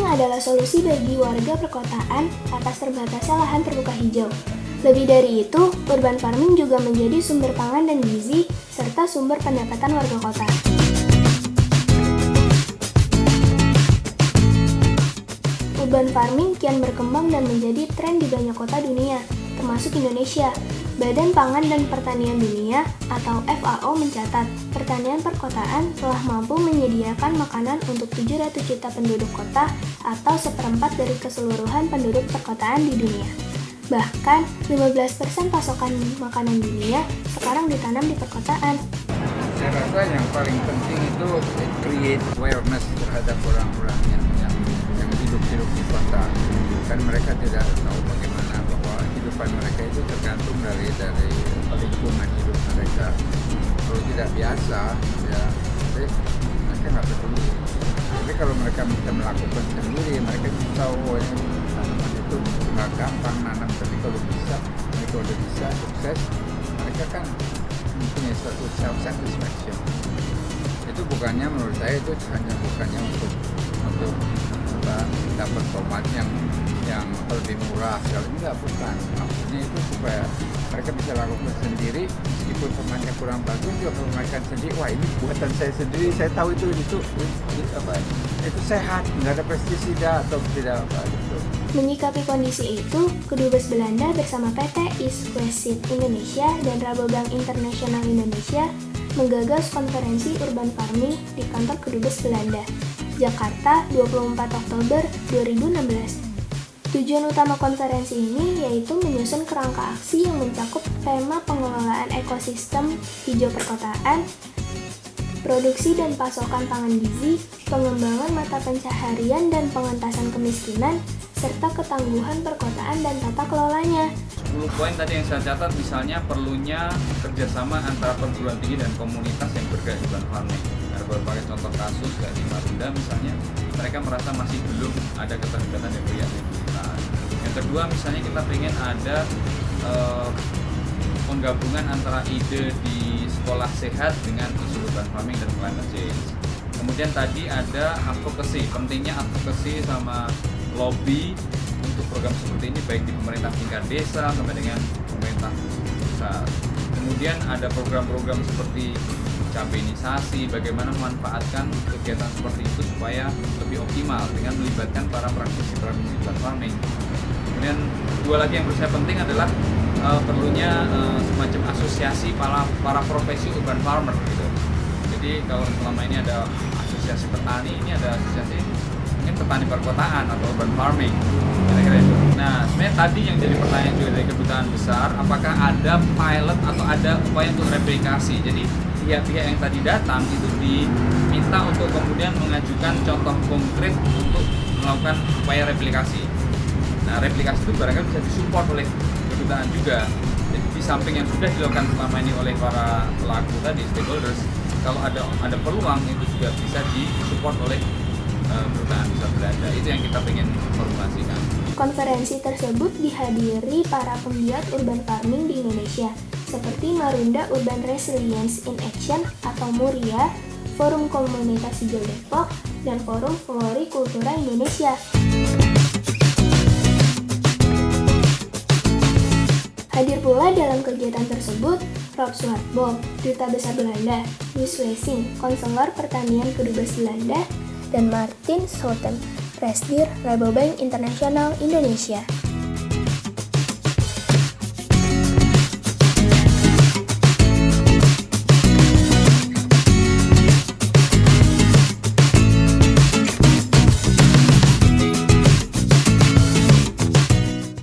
adalah solusi bagi warga perkotaan atas terbatasnya lahan terbuka hijau. Lebih dari itu, urban farming juga menjadi sumber pangan dan gizi, serta sumber pendapatan warga kota. Urban farming kian berkembang dan menjadi tren di banyak kota dunia, termasuk Indonesia. Badan Pangan dan Pertanian Dunia atau FAO mencatat, pertanian perkotaan telah mampu menyediakan makanan untuk 700 juta penduduk kota atau 1/4 dari keseluruhan penduduk perkotaan di dunia. Bahkan, 15% pasokan makanan dunia sekarang ditanam di perkotaan. Saya rasa yang paling penting itu create awareness terhadap orang-orang yang hidup di kota. Kan mereka tidak tahu bagaimana bahwa kehidupan mereka itu tergantung dari lingkungan hidup mereka. Kalau tidak biasa, ya mereka nggak peduli. Tapi kalau mereka bisa melakukan sendiri, mereka bisa tahu tanaman itu nggak gampang nanam. Tapi kalau bisa, mereka udah bisa sukses, mereka kan mempunyai suatu self satisfaction. Itu bukannya menurut saya itu bukannya untuk dapat tomat yang lebih murah sekali, enggak, bukan. Maksudnya itu supaya mereka bisa lakukan sendiri, meskipun tomatnya kurang bagus juga kalau mereka sendiri, wah ini buatan saya sendiri, saya tahu itu sehat, nggak ada pestisida atau tidak apa gitu. Menyikapi kondisi itu, Kedubes Belanda bersama PT East West Seed Indonesia dan Rabobank Internasional Indonesia menggagas konferensi urban farming di kantor Kedubes Belanda, Jakarta, 24 Oktober 2016. Tujuan utama konferensi ini yaitu menyusun kerangka aksi yang mencakup tema pengelolaan ekosistem hijau perkotaan, produksi dan pasokan pangan gizi, pengembangan mata pencaharian dan pengentasan kemiskinan, serta ketangguhan perkotaan dan tata kelolanya. 10 poin tadi yang saya catat, misalnya perlunya kerjasama antara perguruan tinggi dan komunitas yang bergerak di urban farming. Ada berbagai contoh kasus kayak di Marunda misalnya, mereka merasa masih belum ada keterlibatan dari pihak pemerintahan. Yang kedua, misalnya kita pengen ada penggabungan antara ide di sekolah sehat dengan isu urban farming dan climate change. Kemudian tadi ada advocacy, pentingnya advocacy sama lobby untuk program seperti ini baik di pemerintah tingkat desa sampai dengan pemerintah pusat. Kemudian ada program-program seperti campainisasi, bagaimana memanfaatkan kegiatan seperti itu supaya lebih optimal dengan melibatkan para praktisi-praktisi urban farming. Kemudian dua lagi yang menurut saya penting adalah perlunya semacam asosiasi para profesi urban farmer gitu. Jadi kalau selama ini ada asosiasi petani, ini ada asosiasi mungkin petani perkotaan atau urban farming kira-kira itu. Nah, sebenarnya tadi yang jadi pertanyaan juga dari kedutaan besar, apakah ada pilot atau ada upaya untuk replikasi. Jadi pihak-pihak yang tadi datang itu diminta untuk kemudian mengajukan contoh konkret untuk melakukan upaya replikasi. Nah, replikasi itu barangkali bisa disupport oleh kedutaan juga. Jadi di samping yang sudah dilakukan selama ini oleh para pelaku tadi, stakeholders, kalau ada peluang itu juga bisa disupport oleh kedutaan besar Belanda. Itu yang kita ingin informasikan. Konferensi tersebut dihadiri para penggiat urban farming di Indonesia, seperti Marunda Urban Resilience in Action atau MURIA, Forum Komunitas Hijau Depok, dan Forum Florikultura Indonesia. Hadir pula dalam kegiatan tersebut Rob Swartboom, Duta Besar Belanda, Luis Wessing, Konselor Pertanian Kedubes Belanda, dan Martin Schouten, Presidir Rabobank Internasional Indonesia.